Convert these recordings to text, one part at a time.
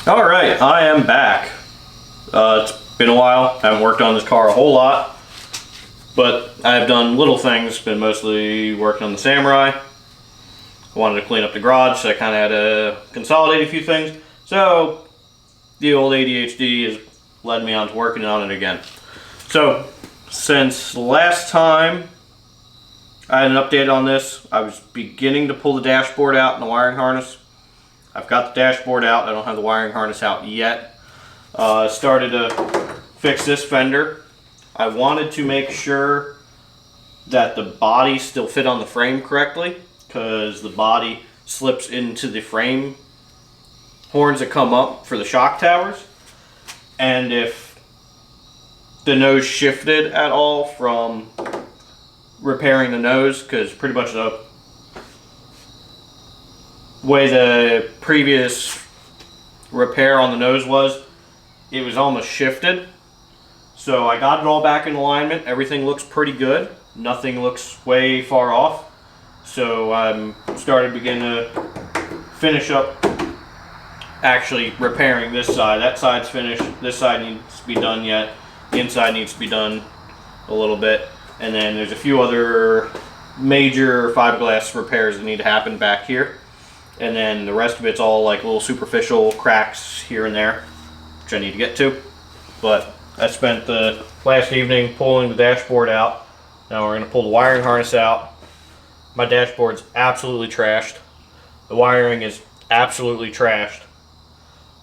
Alright, I am back. It's been a while. I haven't worked on this car a whole lot, but I've done little things. Been mostly working on the Samurai. I wanted to clean up the garage, so I kind of had to consolidate a few things. So the old ADHD has led me on to working on it again. So since last time I had an update on this, I was beginning to pull the dashboard out and the wiring harness. I've got the dashboard out. I don't have the wiring harness out yet. Started to fix this fender. I wanted to make sure that the body still fit on the frame correctly, because the body slips into the frame horns that come up for the shock towers. And if the nose shifted at all from repairing the nose, because pretty much the way the previous repair on the nose was, it was almost shifted. So I got it all back in alignment. Everything looks pretty good. Nothing looks way far off. So I'm beginning to finish up actually repairing this side. That side's finished. This side needs to be done yet. The inside needs to be done a little bit. And then there's a few other major fiberglass repairs that need to happen back here. And then the rest of it's all like little superficial cracks here and there, which I need to get to. But I spent the last evening pulling the dashboard out. Now we're going to pull the wiring harness out. My dashboard's absolutely trashed. The wiring is absolutely trashed.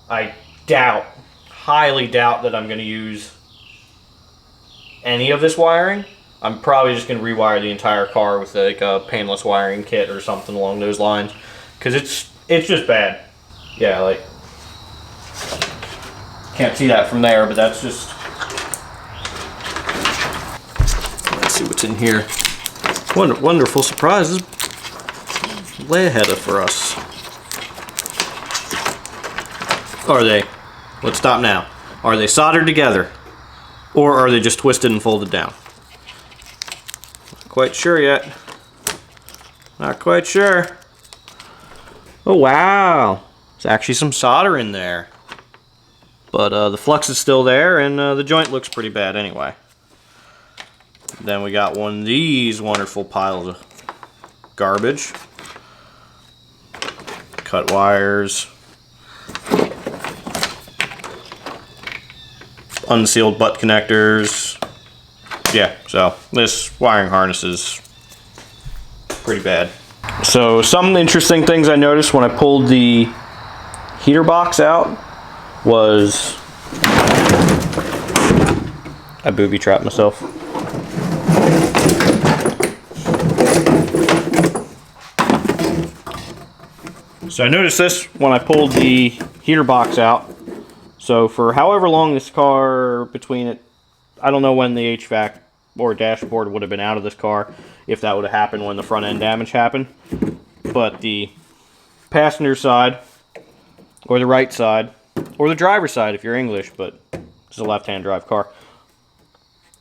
I highly doubt that I'm going to use any of this wiring. I'm probably just going to rewire the entire car with like a painless wiring kit or something along those lines. Because it's just bad. Yeah, like, can't see that from there, but that's just... Let's see what's in here. Wonderful surprises lay ahead for us. Are they? Let's stop now. Are they soldered together? Or are they just twisted and folded down? Not quite sure yet. Not quite sure. Oh wow, there's actually some solder in there. But the flux is still there, and the joint looks pretty bad anyway. Then we got one of these wonderful piles of garbage. Cut wires. Unsealed butt connectors. Yeah, so this wiring harness is pretty bad. So some interesting things I noticed when I pulled the heater box out was I booby trapped myself. So I noticed this when I pulled the heater box out. So for however long this car between it, I don't know when the HVAC or dashboard would have been out of this car, if that would have happened when the front end damage happened. But the passenger side, or the right side, or the driver's side if you're English, but it's a left-hand drive car,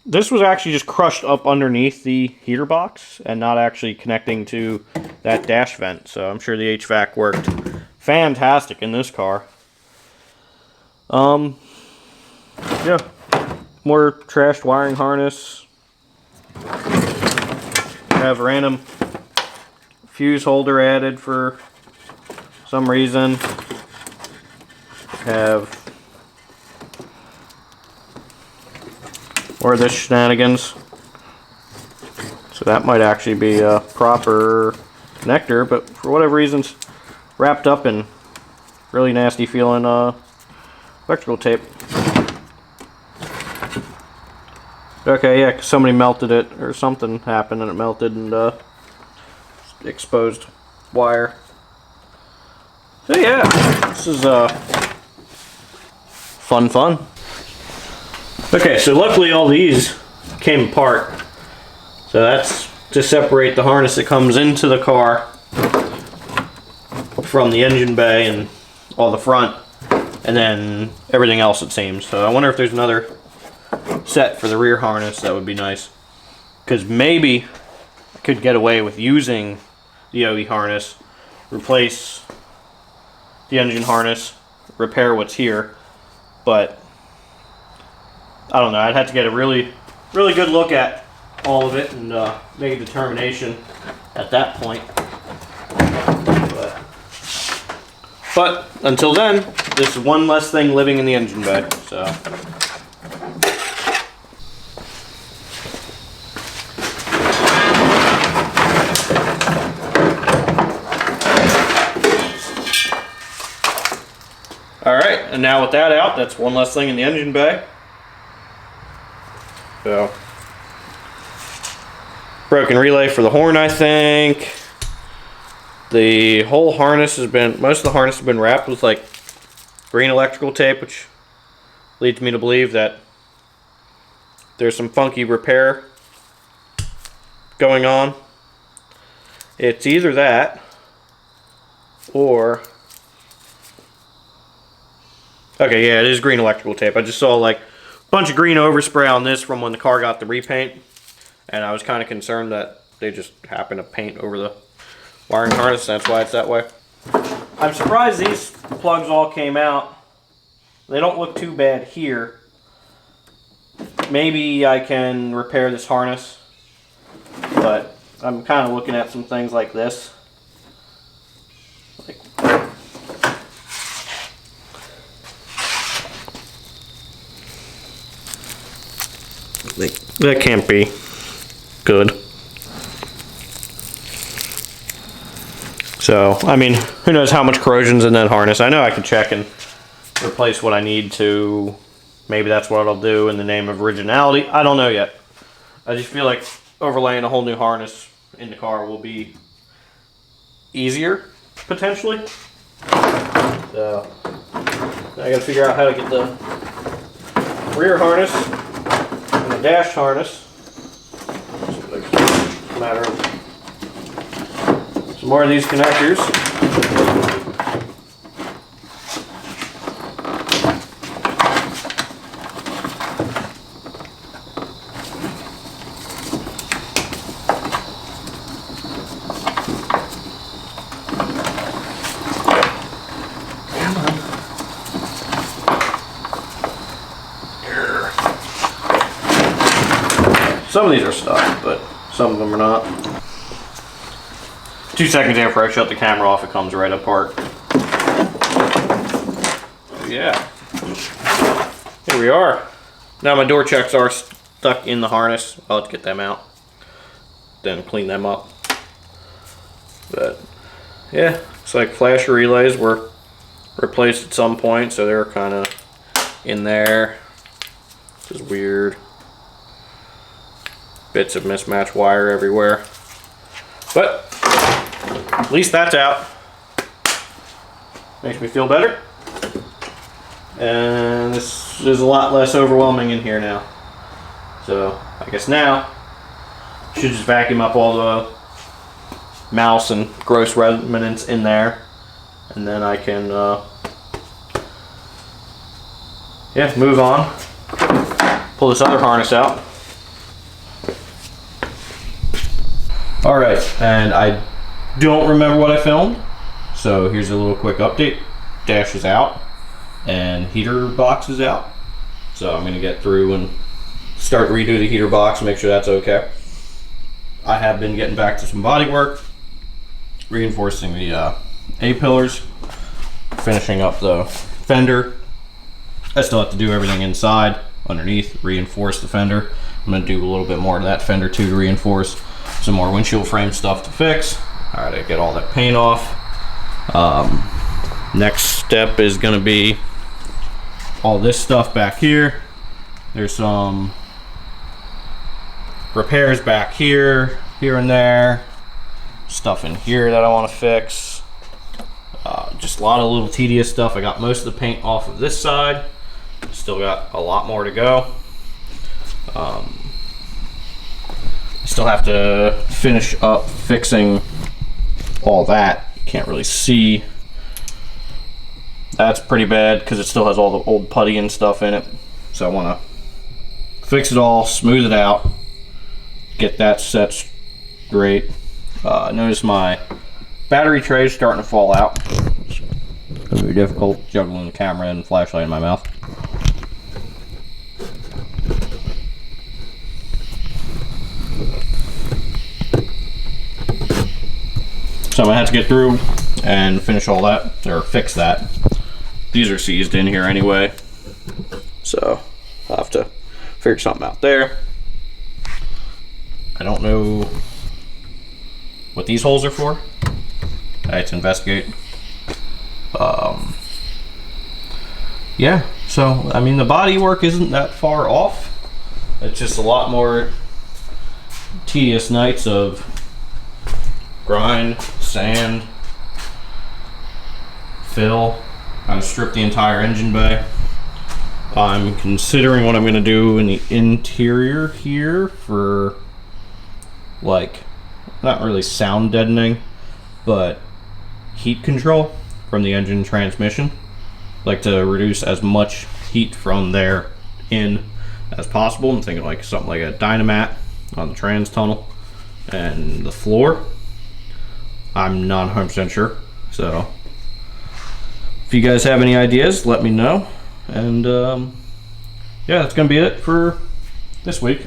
this was actually just crushed up underneath the heater box and not actually connecting to that dash vent. So I'm sure the HVAC worked fantastic in this car. Yeah, more trashed wiring harness. Have random fuse holder added for some reason. Have more of this shenanigans. So that might actually be a proper connector, but for whatever reasons, wrapped up in really nasty feeling electrical tape. Okay, yeah, 'cause somebody melted it, or something happened and it melted and exposed wire. So yeah, this is fun. Okay, so luckily all these came apart. So that's to separate the harness that comes into the car from the engine bay and all the front, and then everything else it seems. So I wonder if there's another set for the rear harness. That would be nice, because maybe I could get away with using the OE harness, replace the engine harness, repair what's here, but I don't know. I'd have to get a really good look at all of it and make a determination at that point. But until then, this is one less thing living in the engine bay. So. Alright, and now with that out, that's one less thing in the engine bay. So, broken relay for the horn, I think. The whole harness has been, most of the harness has been wrapped with like green electrical tape, which leads me to believe that there's some funky repair going on. It's either that or, okay, yeah, it is green electrical tape. I just saw like a bunch of green overspray on this from when the car got the repaint, and I was kind of concerned that they just happened to paint over the wiring harness. That's why it's that way. I'm surprised these plugs all came out. They don't look too bad here. Maybe I can repair this harness, but I'm kind of looking at some things like this. That can't be good. So, I mean, who knows how much corrosion's in that harness. I know I can check and replace what I need to. Maybe that's what I'll do in the name of originality. I don't know yet. I just feel like overlaying a whole new harness in the car will be easier, potentially. So, I gotta figure out how to get the rear harness and the dash harness. So it's a matter of some more of these connectors. Some of these are stuck, but some of them are not. 2 seconds after I shut the camera off, it comes right apart. Yeah. Here we are. Now my door checks are stuck in the harness. I'll have to get them out, then clean them up. But yeah, looks like flasher relays were replaced at some point, so they're kind of in there. Which is weird. Bits of mismatched wire everywhere. But at least that's out. Makes me feel better. And this is a lot less overwhelming in here now. So I guess now I should just vacuum up all the mouse and gross remnants in there, and then I can yeah, move on. Pull this other harness out. Alright, and I don't remember what I filmed, so here's a little quick update. Dash is out, and heater box is out. So I'm going to get through and start redo the heater box and make sure that's okay. I have been getting back to some body work, reinforcing the A-pillars, finishing up the fender. I still have to do everything inside, underneath, reinforce the fender. I'm going to do a little bit more to that fender too to reinforce. Some more windshield frame stuff to fix. All right, I get all that paint off. Next step is going to be all this stuff back here. There's some repairs back here, here and there. Stuff in here that I want to fix. Just a lot of little tedious stuff. I got most of the paint off of this side. Still got a lot more to go. Still have to finish up fixing all that. You can't really see. That's pretty bad because it still has all the old putty and stuff in it. So I want to fix it all, smooth it out, get that set straight. Notice my battery tray is starting to fall out. Very difficult juggling the camera and flashlight in my mouth. So I'm gonna have to get through and finish all that, or fix that. These are seized in here anyway, so I'll have to figure something out there. I don't know what these holes are for. I had to investigate. Yeah, so I mean the body work isn't that far off. It's just a lot more tedious nights of grind, sand, fill. I stripped the entire engine bay. I'm considering what I'm going to do in the interior here for, like, not really sound deadening, but heat control from the engine transmission. Like to reduce as much heat from there in as possible. I'm thinking like something like a Dynamat on the trans tunnel and the floor. I'm not 100% sure, so if you guys have any ideas, let me know. And yeah, that's gonna be it for this week.